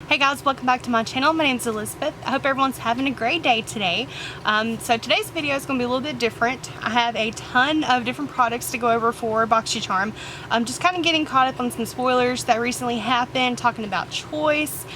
Hey guys, welcome back to my channel. My name's Elizabeth. I hope everyone's having a great day today. So today's video is going to be a little bit different. I have a ton of different products to go over for Boxycharm. I'm just kind of getting caught up on some spoilers that recently happened, talking about choice,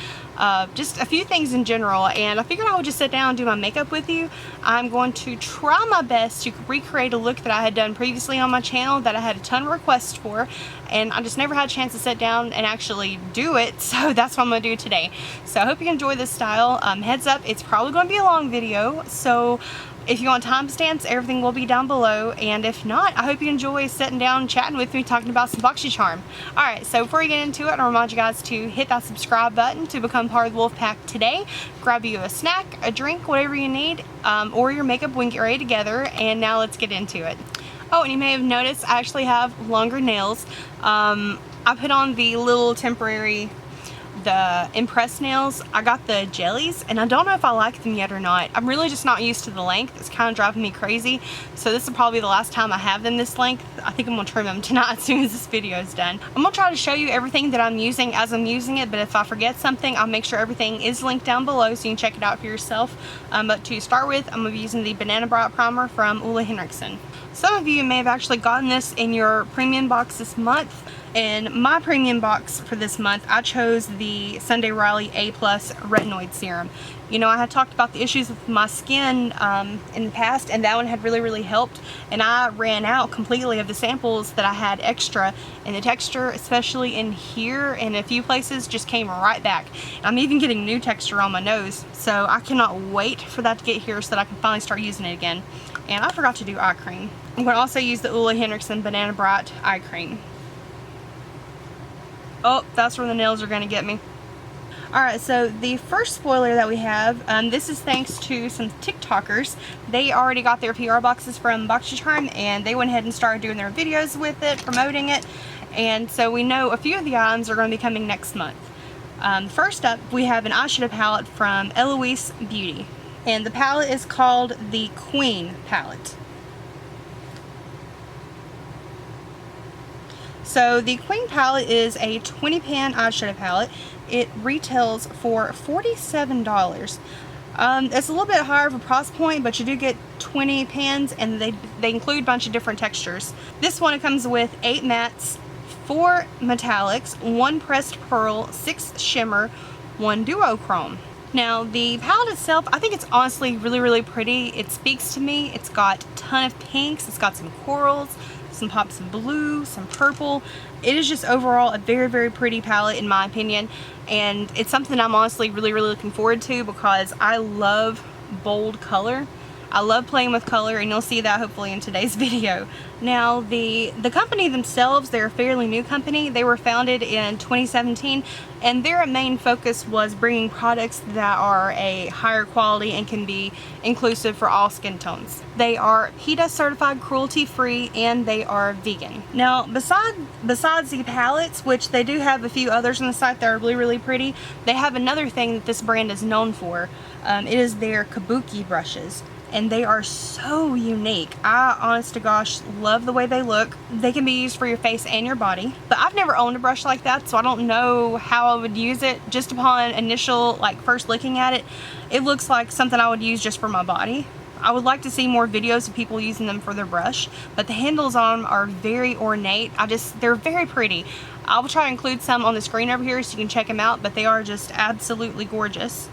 just a few things in general, and I figured I would just sit down and do my makeup with you. I'm going to try my best to recreate a look that I had done previously on my channel that I had a ton of requests for, and I just never had a chance to sit down and actually do it, so that's what I'm going to do today. So I hope you enjoy this style. Heads up, it's probably going to be a long video, so if you want timestamps, everything will be down below, and if not, I hope you enjoy sitting down and chatting with me, talking about some Boxycharm. Alright, so before we get into it, I remind you guys to hit that subscribe button to become part of the wolf pack today. Grab you a snack, a drink, whatever you need, or your makeup when you get ready together, and now let's get into it. Oh, and you may have noticed I actually have longer nails. I put on the little temporary the Impress nails. I got the jellies, and I don't know if I like them yet or not. I'm really just not used to the length. It's kind of driving me crazy, so this is probably the last time I have them this length. I think I'm gonna trim them tonight as soon as this video is done. I'm gonna try to show you everything that I'm using as I'm using it, but if I forget something, I'll make sure everything is linked down below so you can check it out for yourself. But to start with, I'm gonna be using the Banana Bright Primer from Ole Henriksen. Some of you may have actually gotten this in your premium box this month. In my premium box for this month, I chose the Sunday Riley A+ Retinoid Serum. You know, I had talked about the issues with my skin in the past, and that one had really helped, and I ran out completely of the samples that I had extra, and the texture, especially in here and a few places, just came right back. I'm even getting new texture on my nose, so I cannot wait for that to get here so that I can finally start using it again. And I forgot to do eye cream. I'm going to also use the Ole Henriksen Banana Bright eye cream. Oh, that's where the nails are going to get me. Alright, so the first spoiler that we have, this is thanks to some TikTokers. They already got their PR boxes from Boxycharm, and they went ahead and started doing their videos with it, promoting it, and so we know a few of the items are going to be coming next month. First up, we have an eyeshadow palette from Bijoux Beauty, and the palette is called the Queen palette. So the Queen palette is a 20 pan eyeshadow palette. It retails for $47. It's a little bit higher of a price point, but you do get 20 pans, and they include a bunch of different textures. This one, it comes with 8 mattes, 4 metallics, 1 pressed pearl, 6 shimmer, 1 duochrome. Now the palette itself, I think it's honestly really pretty. It speaks to me. It's got a ton of pinks, it's got some corals, some pops of blue, some purple. It is just overall a very pretty palette in my opinion, and it's something I'm honestly really looking forward to because I love bold color. I love playing with color, and you'll see that hopefully in today's video. Now the company themselves, they're a fairly new company. They were founded in 2017, and their main focus was bringing products that are a higher quality and can be inclusive for all skin tones. They are PETA certified, cruelty free, and they are vegan. Now besides the palettes, which they do have a few others on the site that are really pretty, they have another thing that this brand is known for. It is their kabuki brushes, and they are so unique. I, honest to gosh, love the way they look. They can be used for your face and your body, but I've never owned a brush like that, so I don't know how I would use it. Just upon initial, first looking at it, it looks like something I would use just for my body. I would like to see more videos of people using them for their brush, but the handles on them are very ornate. They're very pretty. I will try to include some on the screen over here so you can check them out, but they are just absolutely gorgeous.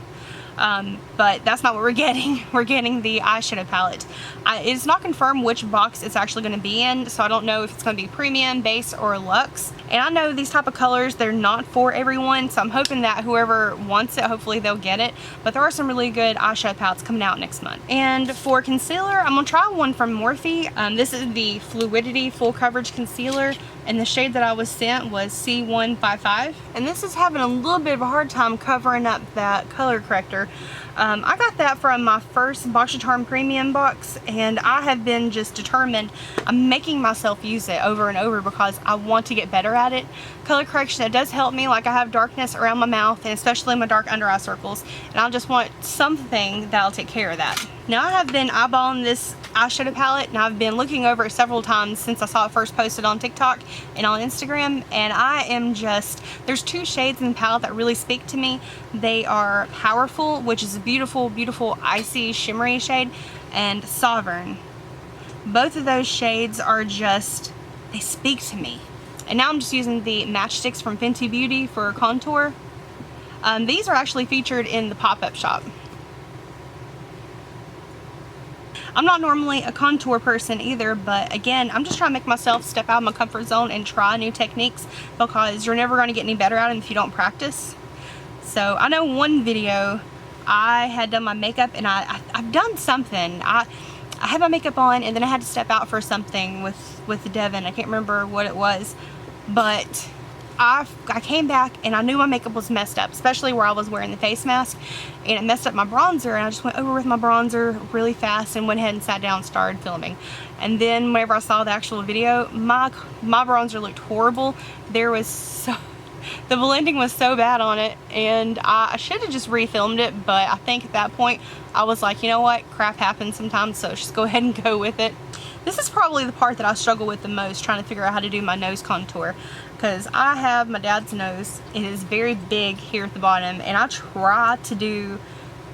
But that's not what we're getting. We're getting the eyeshadow palette. It's not confirmed which box it's actually going to be in, so I don't know if it's going to be premium, base, or luxe. And I know these type of colors, they're not for everyone, so I'm hoping that whoever wants it, hopefully they'll get it. But there are some really good eyeshadow palettes coming out next month. And for concealer, I'm going to try one from Morphe. This is the Fluidity Full Coverage Concealer, and the shade that I was sent was C155. And this is having a little bit of a hard time covering up that color corrector. I got that from my first Boxycharm premium box, and I have been just determined. I'm making myself use it over and over because I want to get better at it. Color correction, it does help me. Like, I have darkness around my mouth, and especially my dark under eye circles, and I just want something that'll take care of that. Now I have been eyeballing this eyeshadow palette, and I've been looking over it several times since I saw it first posted on TikTok and on Instagram, and I am just, there's two shades in the palette that really speak to me. They are Powerful, which is a beautiful, beautiful icy shimmery shade, and Sovereign. Both of those shades are just, they speak to me. And now I'm just using the matchsticks from Fenty Beauty for contour. These are actually featured in the pop-up shop. I'm not normally a contour person either, but again, I'm just trying to make myself step out of my comfort zone and try new techniques, because you're never going to get any better at them if you don't practice. So I know one video I had done my makeup, and I've done something. I had my makeup on, and then I had to step out for something with Devin. I can't remember what it was, but I came back and I knew my makeup was messed up, especially where I was wearing the face mask, and it messed up my bronzer, and I just went over with my bronzer really fast and went ahead and sat down and started filming. And then whenever I saw the actual video, my bronzer looked horrible. The blending was so bad on it, and I should have just refilmed it, but I think at that point I was like, you know what, crap happens sometimes, so just go ahead and go with it. This is probably the part that I struggle with the most, trying to figure out how to do my nose contour, because I have my dad's nose. It is very big here at the bottom, and I try to do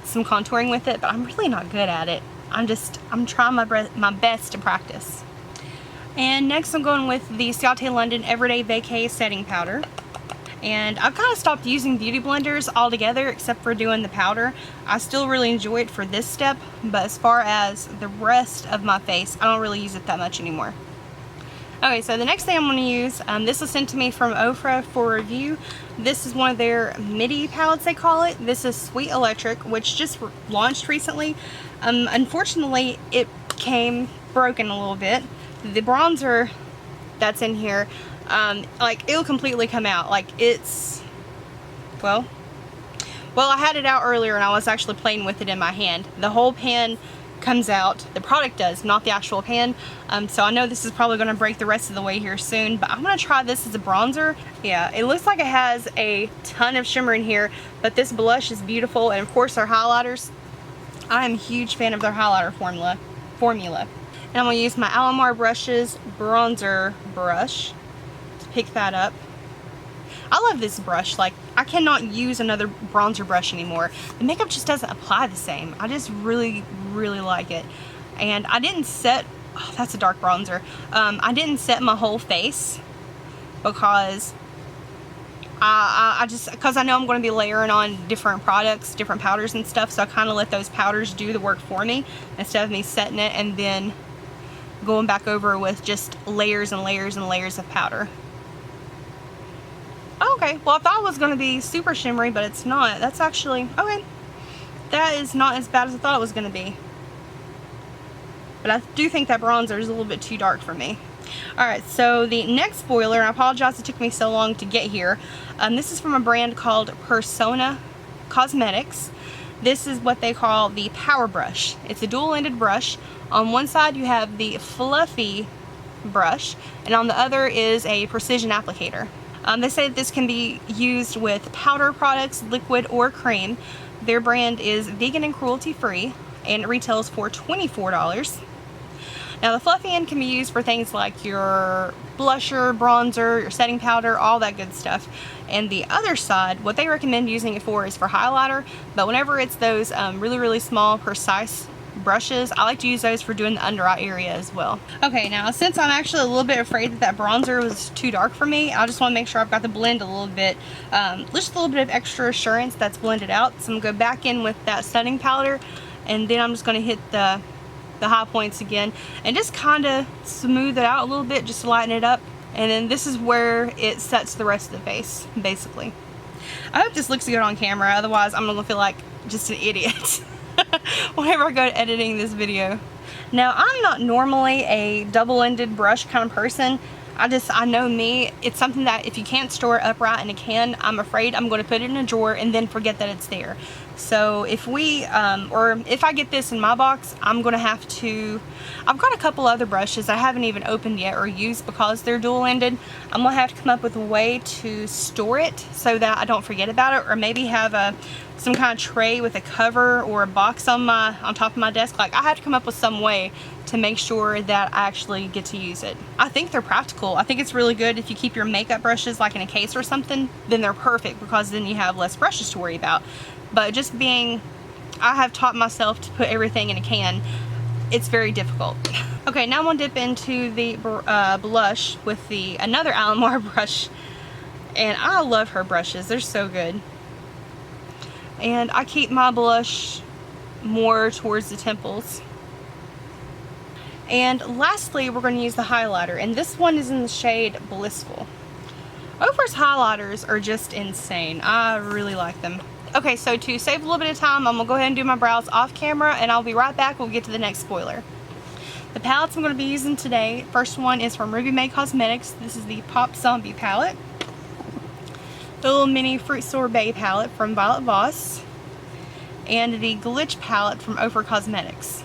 some contouring with it, but I'm really not good at it. I'm trying my best to practice. And next I'm going with the Ciate London Everyday Vacay Setting Powder. And I've kind of stopped using beauty blenders altogether, except for doing the powder. I still really enjoy it for this step, but as far as the rest of my face, I don't really use it that much anymore. Okay, so the next thing I'm going to use, this was sent to me from Ofra for review. This is one of their Midi palettes, they call it. This is Sweet Electric, which just launched recently. Unfortunately, it came broken a little bit. The bronzer that's in here, like, it'll completely come out. Like, it's, well, I had it out earlier and I was actually playing with it in my hand. The whole pan comes out. The product does, not the actual pan. So I know this is probably going to break the rest of the way here soon, but I'm going to try this as a bronzer. Yeah, it looks like it has a ton of shimmer in here, but this blush is beautiful, and of course their highlighters. I am a huge fan of their highlighter formula. And I'm going to use my Alamar Brushes bronzer brush to pick that up. I love this brush. Like, I cannot use another bronzer brush anymore. The makeup just doesn't apply the same. I just really, really like it. And I didn't set, oh, that's a dark bronzer. I didn't set my whole face because because I know I'm going to be layering on different products, different powders and stuff, so I kind of let those powders do the work for me instead of me setting it and then going back over with just layers and layers and layers of powder. Okay, well, I thought it was going to be super shimmery, but it's not. That's actually, okay, that is not as bad as I thought it was going to be. But I do think that bronzer is a little bit too dark for me. Alright, so the next spoiler, and I apologize it took me so long to get here. This is from a brand called Ofra Cosmetics. This is what they call the Power Brush. It's a dual-ended brush. On one side you have the fluffy brush, and on the other is a precision applicator. They say that this can be used with powder products, liquid or cream. Their brand is vegan and cruelty free, and it retails for $24. Now the fluffy end can be used for things like your blusher, bronzer, your setting powder, all that good stuff. And the other side, what they recommend using it for is for highlighter, but whenever it's those really, really small, precise brushes, I like to use those for doing the under eye area as well. Okay, now since I'm actually a little bit afraid that that bronzer was too dark for me, I just want to make sure I've got the blend a little bit, just a little bit of extra assurance that's blended out. So I'm going to go back in with that setting powder, and then I'm just going to hit the high points again and just kind of smooth it out a little bit, just to lighten it up. And then this is where it sets the rest of the face, basically. I hope this looks good on camera, otherwise I'm gonna feel like just an idiot whenever I go to editing this video. Now, I'm not normally a double-ended brush kind of person. I know me, it's something that if you can't store it upright in a can, I'm afraid I'm going to put it in a drawer and then forget that it's there. So if we, or if I get this in my box, I'm going to have to, I've got a couple other brushes I haven't even opened yet or used because they're dual-ended. I'm going to have to come up with a way to store it so that I don't forget about it, or maybe have a some kind of tray with a cover or a box on top of my desk. Like, I had to come up with some way to make sure that I actually get to use it. I think they're practical. I think it's really good if you keep your makeup brushes like in a case or something, then they're perfect because then you have less brushes to worry about. But just being, I have taught myself to put everything in a can. It's very difficult. Okay, now I'm gonna dip into the blush with another Alamar brush. And I love her brushes, they're so good. And I keep my blush more towards the temples. And lastly, we're going to use the highlighter, and this one is in the shade Blissful. Ofra's highlighters are just insane. I really like them. Okay, so to save a little bit of time, I'm going to go ahead and do my brows off camera, and I'll be right back. We'll get to the next spoiler. The palettes I'm going to be using today, first one is from Bijoux Cosmetics. This is the Pop Zombie palette. The little mini Fruit Sorbet palette from Voss. And the Glitch palette from Ofra Cosmetics.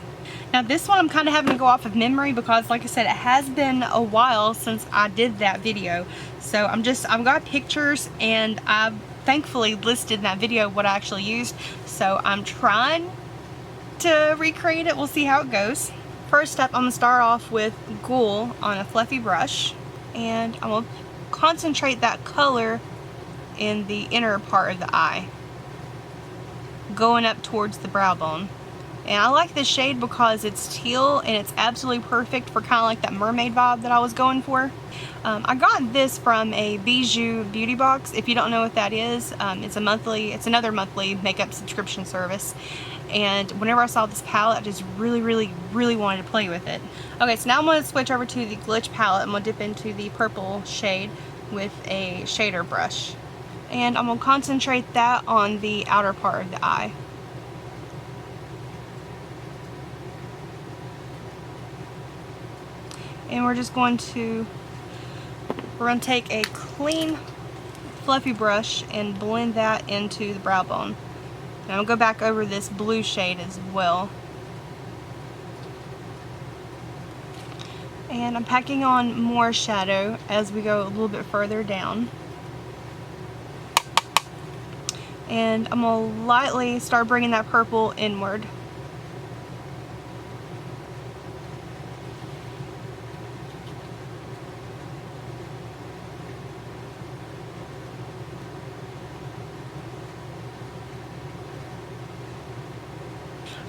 Now this one I'm kind of having to go off of memory because, like I said, it has been a while since I did that video. So I've got pictures, and I've thankfully listed in that video what I actually used. So I'm trying to recreate it. We'll see how it goes. First up, I'm going to start off with Ghoul on a fluffy brush. And I'm going to concentrate that color in the inner part of the eye, going up towards the brow bone. And I like this shade because it's teal and it's absolutely perfect for kind of like that mermaid vibe that I was going for. I got this from a Bijoux Beauty Box. If you don't know what that is, it's another monthly makeup subscription service. And whenever I saw this palette, I just really wanted to play with it. Okay, so now I'm going to switch over to the Glitch palette. I'm going to dip into the purple shade with a shader brush. And I'm going to concentrate that on the outer part of the eye. And we're going to take a clean fluffy brush and blend that into the brow bone. And I'll go back over this blue shade as well. And I'm packing on more shadow as we go a little bit further down. And I'm going to lightly start bringing that purple inward.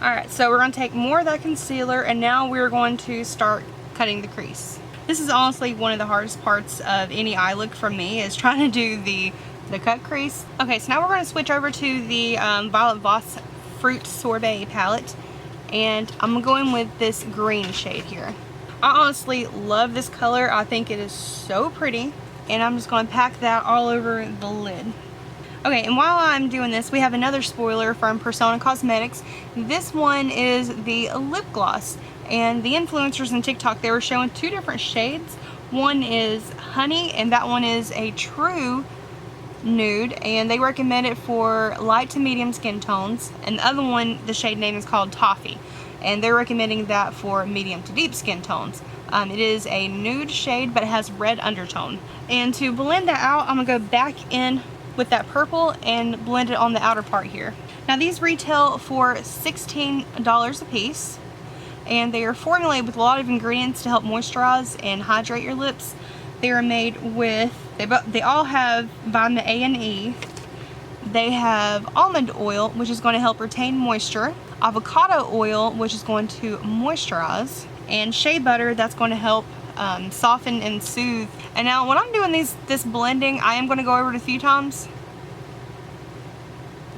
Alright, so we're going to take more of that concealer, and now we're going to start cutting the crease. This is honestly one of the hardest parts of any eye look for me, is trying to do the cut crease. Okay, so now we're going to switch over to the Violet Voss Fruit Sorbet palette, and I'm going to go in with this green shade here. I honestly love this color. I think it is so pretty, and I'm just going to pack that all over the lid. Okay, and while I'm doing this, we have another spoiler from Persona Cosmetics. This one is the lip gloss, and the influencers in TikTok, they were showing two different shades. One is Honey, and that one is a true nude, and they recommend it for light to medium skin tones. And the other one, the shade name is called Toffee, and they're recommending that for medium to deep skin tones. It is a nude shade, but it has red undertone. And to blend that out, I'm gonna go back in with that purple and blend it on the outer part here. Now these retail for $16 a piece, and they are formulated with a lot of ingredients to help moisturize and hydrate your lips. They are made with, they all have vitamin A and E. They have almond oil, which is going to help retain moisture, avocado oil, which is going to moisturize, and shea butter, that's going to help soften and soothe. And now when I'm doing this blending, I am going to go over it a few times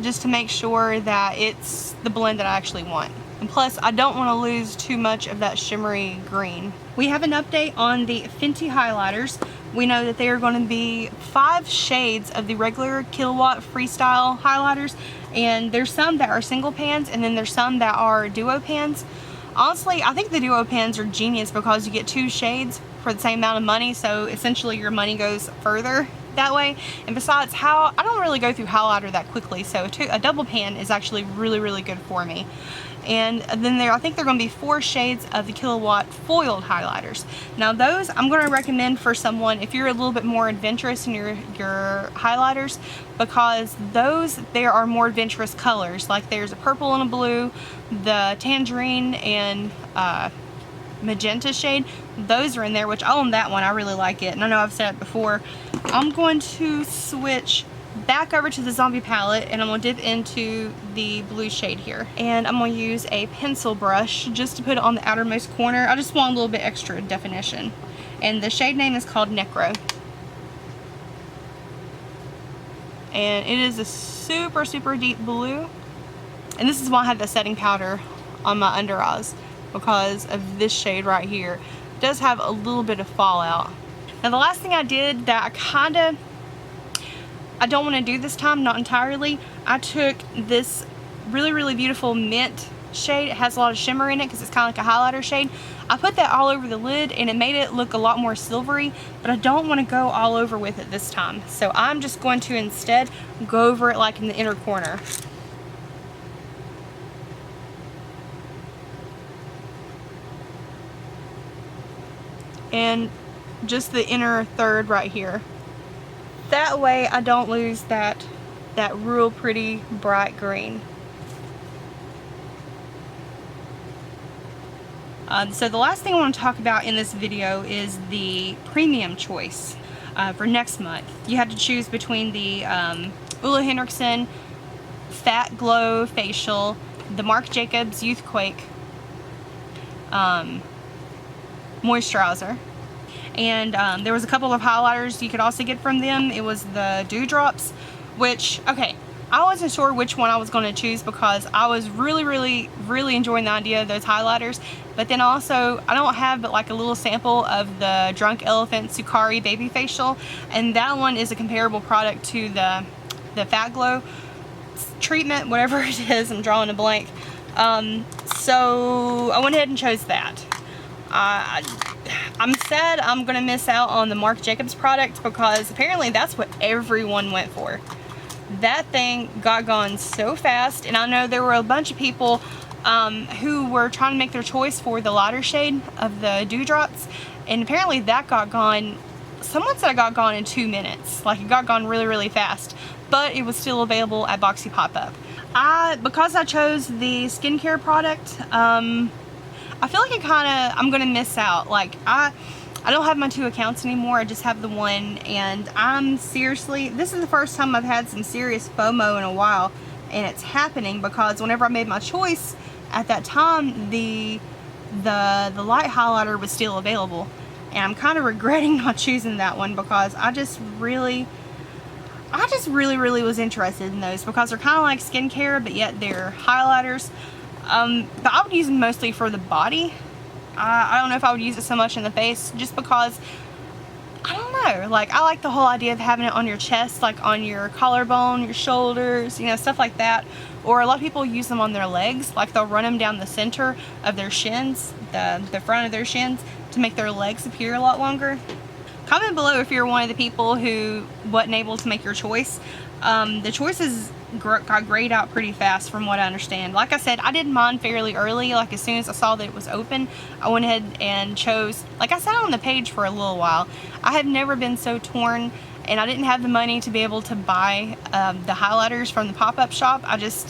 just to make sure that it's the blend that I actually want. And plus, I don't want to lose too much of that shimmery green. We have an update on the Fenty highlighters. We know that they are going to be 5 shades of the regular Kilowatt Freestyle highlighters, and there's some that are single pans, and then there's some that are duo pans. Honestly, I think the duo pans are genius because you get 2 shades for the same amount of money, so essentially your money goes further. that way. And besides, I don't really go through highlighter that quickly, so a double pan is actually really, really good for me. And then I think there are going to be 4 shades of the Killawatt foiled highlighters. Now those I'm going to recommend for someone if you're a little bit more adventurous in your highlighters, because there are more adventurous colors. Like there's a purple and a blue, the tangerine and magenta shade. Those are in there, which I own that one. I really like it, and I know I've said it before. I'm going to switch back over to the zombie palette, and I'm going to dip into the blue shade here, and I'm going to use a pencil brush just to put it on the outermost corner. I just want a little bit extra definition, and the shade name is called Necro, and it is a super, super deep blue. And this is why I have the setting powder on my under eyes, because of this shade right here. It does have a little bit of fallout. Now the last thing I did that I don't want to do this time, not entirely, I took this really, really beautiful mint shade. It has a lot of shimmer in it because it's kind of like a highlighter shade. I put that all over the lid and it made it look a lot more silvery, but I don't want to go all over with it this time. So I'm just going to instead go over it like in the inner corner. And just the inner third right here. That way I don't lose that real pretty bright green. So the last thing I want to talk about in this video is the premium choice for next month. You had to choose between the Ole Henriksen Fat Glow Facial, the Marc Jacobs Youthquake moisturizer, and there was a couple of highlighters you could also get from them. It was the Dewdrops, which, okay, I wasn't sure which one I was going to choose because I was really, really, really enjoying the idea of those highlighters. But then also, I don't have but like a little sample of the Drunk Elephant Sukari Baby Facial, and that one is a comparable product to the Fat Glow treatment, whatever it is. I'm drawing a blank. So I went ahead and chose that. I'm sad I'm going to miss out on the Marc Jacobs product because apparently that's what everyone went for. That thing got gone so fast, and I know there were a bunch of people who were trying to make their choice for the lighter shade of the Dewdrops, and apparently that got gone. Someone said it got gone in 2 minutes. Like, it got gone really, really fast, but it was still available at Boxy Pop-Up. Because I chose the skincare product, I feel like I'm gonna miss out. Like, I don't have my 2 accounts anymore. I just have the one, and I'm seriously, this is the first time I've had some serious FOMO in a while, and it's happening because whenever I made my choice at that time, the light highlighter was still available, and I'm kind of regretting not choosing that one because I just really was interested in those because they're kind of like skincare, but yet they're highlighters. But I would use them mostly for the body. I don't know if I would use it so much in the face, just because, I don't know, like, I like the whole idea of having it on your chest, like on your collarbone, your shoulders, you know, stuff like that. Or a lot of people use them on their legs, like they'll run them down the center of their shins, the front of their shins, to make their legs appear a lot longer. Comment below if you're one of the people who wasn't able to make your choice. The choices got grayed out pretty fast from what I understand. Like I said, I did mine fairly early. Like, as soon as I saw that it was open, I went ahead and chose, like I sat on the page for a little while. I have never been so torn, and I didn't have the money to be able to buy the highlighters from the pop-up shop.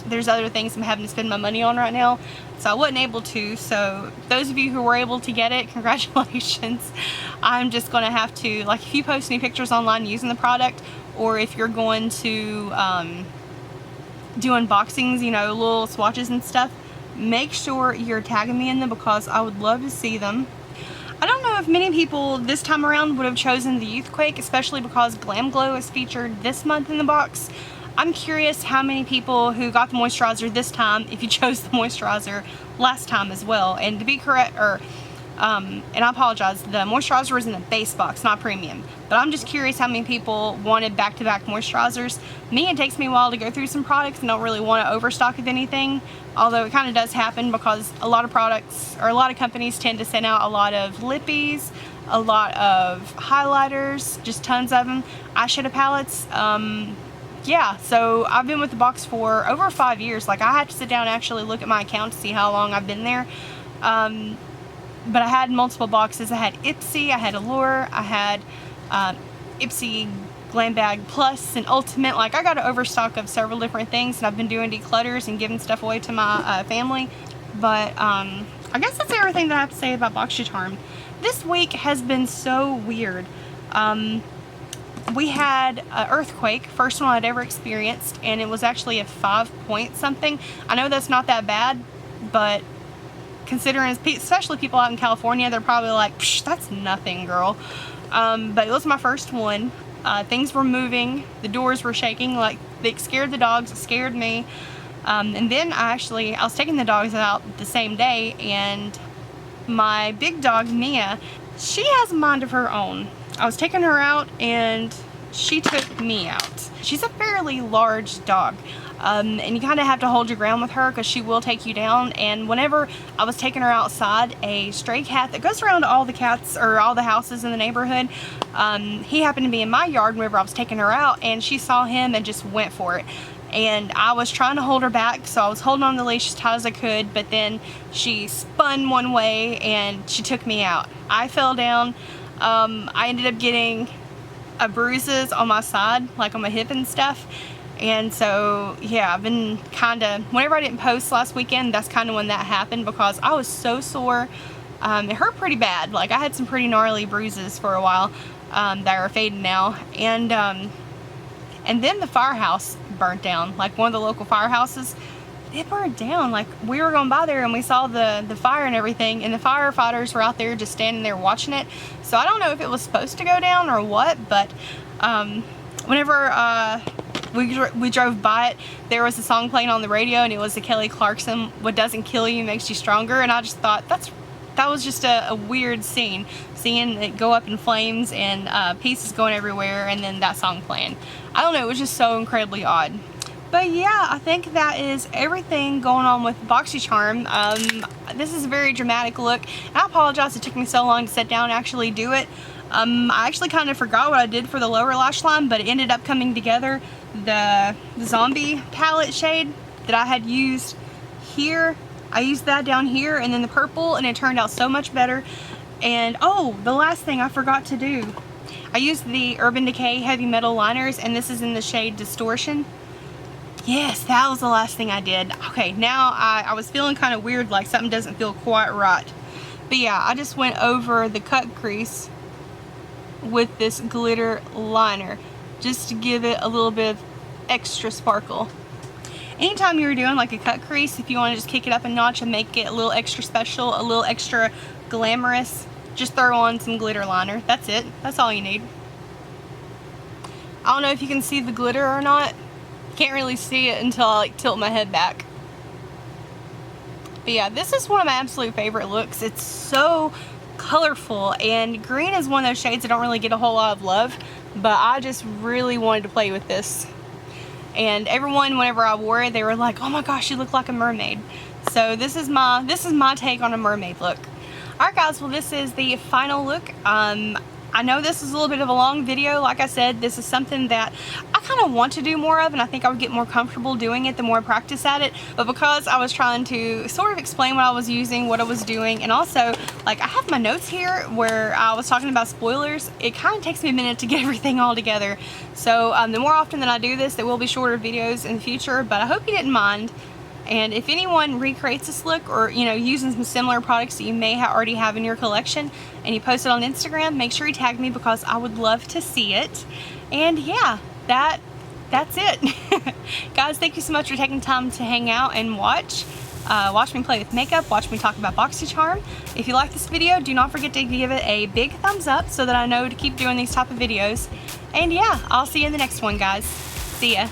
There's other things I'm having to spend my money on right now, so I wasn't able to. So those of you who were able to get it, congratulations. I'm just gonna have to, like, if you post any pictures online using the product, or if you're going to do unboxings, you know, little swatches and stuff, make sure you're tagging me in them because I would love to see them. I don't know if many people this time around would have chosen the Youthquake, especially because Glam Glow is featured this month in the box. I'm curious how many people who got the moisturizer this time, if you chose the moisturizer last time as well. And to be correct, and I apologize, the moisturizer was in the base box, not premium. But I'm just curious how many people wanted back-to-back moisturizers. Me, it takes me a while to go through some products and don't really want to overstock with anything. Although it kind of does happen because a lot of products, or a lot of companies, tend to send out a lot of lippies, a lot of highlighters, just tons of them, eyeshadow palettes. Yeah, so I've been with the box for over 5 years. Like, I had to sit down and actually look at my account to see how long I've been there. But I had multiple boxes. I had Ipsy, I had Allure, I had Ipsy Glam Bag Plus and Ultimate. Like, I got an overstock of several different things, and I've been doing declutters and giving stuff away to my family. But I guess that's everything that I have to say about Boxycharm. This week has been so weird. We had an earthquake, first one I'd ever experienced, and it was actually a 5 point something. I know that's not that bad, but considering, especially people out in California, they're probably like, psh, that's nothing, girl. But it was my first one. Things were moving, the doors were shaking, like, it scared the dogs, it scared me. And then I was taking the dogs out the same day, and my big dog, Mia, she has a mind of her own. I was taking her out, and she took me out. She's a fairly large dog. And you kind of have to hold your ground with her because she will take you down. And whenever I was taking her outside, a stray cat that goes around to all the cats or all the houses in the neighborhood, he happened to be in my yard whenever I was taking her out, and she saw him and just went for it. And I was trying to hold her back, so I was holding on the leash as tight as I could, but then she spun one way and she took me out. I fell down. I ended up getting bruises on my side, like on my hip and stuff. And so, yeah, I've been whenever I didn't post last weekend, that's kind of when that happened, because I was so sore. It hurt pretty bad. Like, I had some pretty gnarly bruises for a while that are fading now. And then the firehouse burnt down. Like, one of the local firehouses, it burned down. Like, we were going by there and we saw the fire and everything, and the firefighters were out there just standing there watching it. So I don't know if it was supposed to go down or what, but whenever we drove by it, there was a song playing on the radio, and it was the Kelly Clarkson, "What Doesn't Kill You Makes You Stronger." And I just thought that was just a weird scene, seeing it go up in flames and pieces going everywhere, and then that song playing. I don't know, it was just so incredibly odd. But yeah, I think that is everything going on with Boxycharm. This is a very dramatic look. And I apologize it took me so long to sit down and actually do it. I actually kind of forgot what I did for the lower lash line, but it ended up coming together. The zombie palette shade that I had used here, I used that down here, and then the purple, and it turned out so much better. And oh, the last thing I forgot to do, I used the Urban Decay Heavy Metal liners, and this is in the shade Distortion. Yes, that was the last thing I did. Okay, now I was feeling kind of weird, like something doesn't feel quite right. But yeah, I just went over the cut crease with this glitter liner just to give it a little bit of extra sparkle. Anytime you're doing like a cut crease, if you want to just kick it up a notch and make it a little extra special, a little extra glamorous, just throw on some glitter liner. That's it. That's all you need. I don't know if you can see the glitter or not. Can't really see it until I like tilt my head back. But yeah, this is one of my absolute favorite looks. It's so colorful, and green is one of those shades that don't really get a whole lot of love, but I just really wanted to play with this. And everyone, whenever I wore it, they were like, "Oh my gosh, you look like a mermaid." So this is my take on a mermaid look. Alright guys, well this is the final look. I know this is a little bit of a long video. Like I said, this is something that I kind of want to do more of, and I think I would get more comfortable doing it the more I practice at it. But because I was trying to sort of explain what I was using, what I was doing, and also, like, I have my notes here where I was talking about spoilers, it kind of takes me a minute to get everything all together. So the more often that I do this, there will be shorter videos in the future, but I hope you didn't mind. And if anyone recreates this look, or using some similar products that you may already have in your collection, and you post it on Instagram, make sure you tag me because I would love to see it. And yeah, that's it. Guys, thank you so much for taking time to hang out and watch me play with makeup, watch me talk about Boxycharm. If you like this video, do not forget to give it a big thumbs up so that I know to keep doing these type of videos. And yeah, I'll see you in the next one, guys. See ya.